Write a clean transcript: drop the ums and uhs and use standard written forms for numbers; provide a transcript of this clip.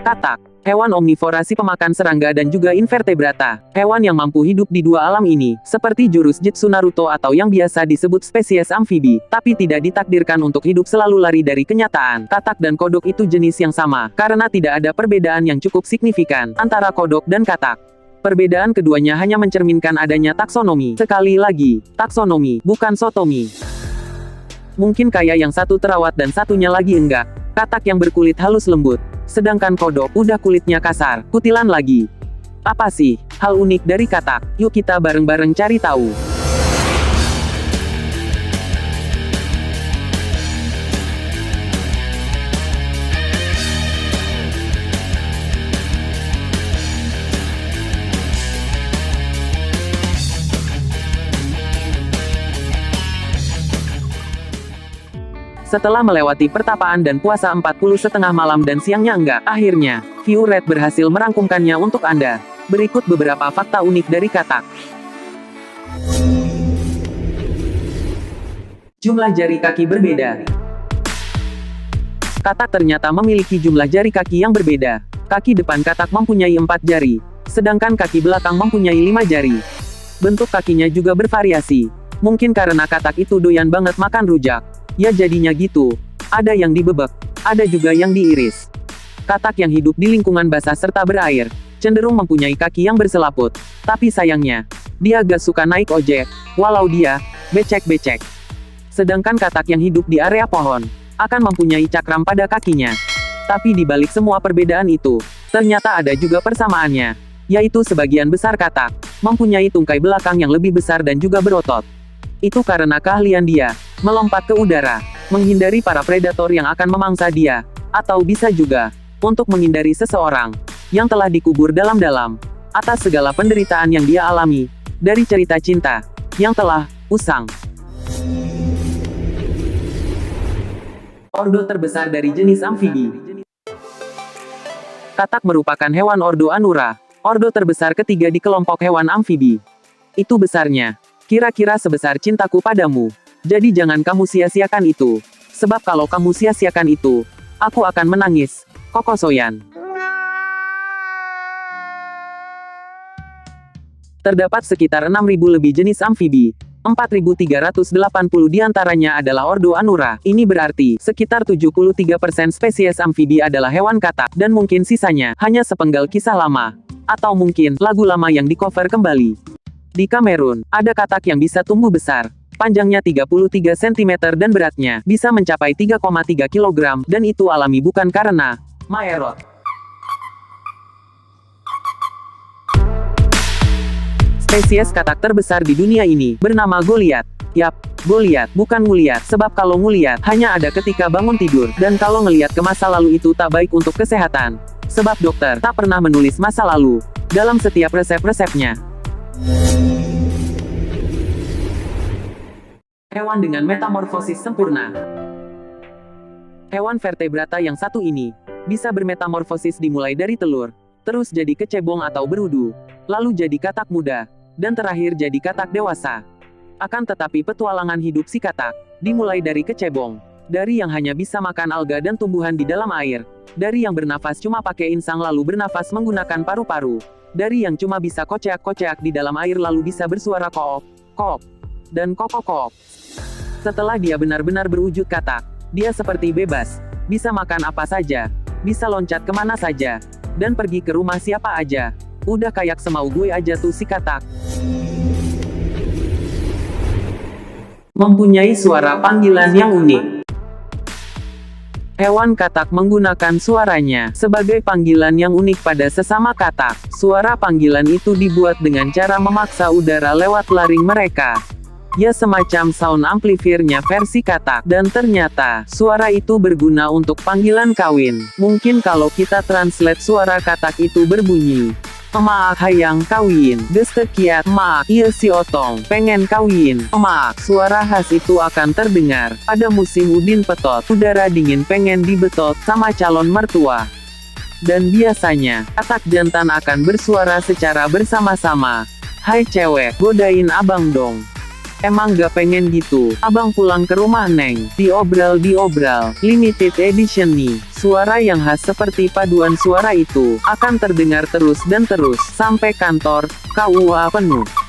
Katak, hewan omnivora si pemakan serangga dan juga invertebrata. Hewan yang mampu hidup di dua alam ini, seperti jurus Jutsu Naruto atau yang biasa disebut spesies amfibi, tapi tidak ditakdirkan untuk hidup selalu lari dari kenyataan. Katak dan kodok itu jenis yang sama, karena tidak ada perbedaan yang cukup signifikan antara kodok dan katak. Perbedaan keduanya hanya mencerminkan adanya taksonomi. Sekali lagi, taksonomi, bukan sotomi. Mungkin kayak yang satu terawat dan satunya lagi enggak. Katak yang berkulit halus lembut, sedangkan kodok udah kulitnya kasar, kutilan lagi. Apa sih hal unik dari katak? Yuk kita bareng-bareng cari tahu. Setelah melewati pertapaan dan puasa 40 setengah malam dan siangnya enggak, akhirnya, View Red berhasil merangkumkannya untuk Anda. Berikut beberapa fakta unik dari katak. Jumlah jari kaki berbeda. Katak ternyata memiliki jumlah jari kaki yang berbeda. Kaki depan katak mempunyai 4 jari, sedangkan kaki belakang mempunyai 5 jari. Bentuk kakinya juga bervariasi. Mungkin karena katak itu doyan banget makan rujak. Ya jadinya gitu. Ada yang dibebek, ada juga yang diiris. Katak yang hidup di lingkungan basah serta berair, cenderung mempunyai kaki yang berselaput. Tapi sayangnya, dia gak suka naik ojek, walau dia becek-becek. Sedangkan katak yang hidup di area pohon, akan mempunyai cakram pada kakinya. Tapi di balik semua perbedaan itu, ternyata ada juga persamaannya, yaitu sebagian besar katak mempunyai tungkai belakang yang lebih besar dan juga berotot. Itu karena keahlian dia melompat ke udara, menghindari para predator yang akan memangsa dia, atau bisa juga untuk menghindari seseorang yang telah dikubur dalam-dalam atas segala penderitaan yang dia alami dari cerita cinta yang telah usang. Ordo terbesar dari jenis amfibi. Katak merupakan hewan ordo Anura, ordo terbesar ketiga di kelompok hewan amfibi. Itu besarnya kira-kira sebesar cintaku padamu. Jadi jangan kamu sia-siakan itu. Sebab kalau kamu sia-siakan itu, aku akan menangis. Koko Soyan. Terdapat sekitar 6.000 lebih jenis amfibi. 4.380 diantaranya adalah ordo Anura. Ini berarti, sekitar 73% spesies amfibi adalah hewan katak, dan mungkin sisanya hanya sepenggal kisah lama. Atau mungkin, lagu lama yang di-cover kembali. Di Kamerun, ada katak yang bisa tumbuh besar. Panjangnya 33 cm dan beratnya bisa mencapai 3,3 kg, dan itu alami bukan karena Maerot. Spesies katak terbesar di dunia ini bernama Goliath. Yap, Goliath, bukan nguliat, sebab kalau nguliat hanya ada ketika bangun tidur, dan kalau ngeliat ke masa lalu itu tak baik untuk kesehatan. Sebab dokter tak pernah menulis masa lalu dalam setiap resep-resepnya. Hewan dengan metamorfosis sempurna. Hewan vertebrata yang satu ini bisa bermetamorfosis dimulai dari telur, terus jadi kecebong atau berudu, lalu jadi katak muda, dan terakhir jadi katak dewasa. Akan tetapi petualangan hidup si katak dimulai dari kecebong, dari yang hanya bisa makan alga dan tumbuhan di dalam air, dari yang bernafas cuma pakai insang lalu bernafas menggunakan paru-paru, dari yang cuma bisa koceak-koceak di dalam air lalu bisa bersuara koop, koop, dan kokok-koop. Setelah dia benar-benar berwujud katak, dia seperti bebas, bisa makan apa saja, bisa loncat kemana saja, dan pergi ke rumah siapa aja. Udah kayak semau gue aja tuh si katak. Mempunyai suara panggilan yang unik. Hewan katak menggunakan suaranya sebagai panggilan yang unik pada sesama katak. Suara panggilan itu dibuat dengan cara memaksa udara lewat laring mereka. Ya semacam sound amplifiernya versi katak. Dan ternyata, suara itu berguna untuk panggilan kawin. Mungkin kalau kita translate suara katak itu berbunyi, "Emak hayang kawin, geus teu kiat, emak, ieu si otong, pengen kawin, emak." Suara khas itu akan terdengar pada musim udin petot, udara dingin pengen dibetot sama calon mertua. Dan biasanya, katak jantan akan bersuara secara bersama-sama, "Hai cewek, godain abang dong." Emang gak pengen gitu? Abang pulang ke rumah Neng. Diobral. Limited edition nih. Suara yang khas seperti paduan suara itu, akan terdengar terus dan terus, sampai kantor, KUA penuh.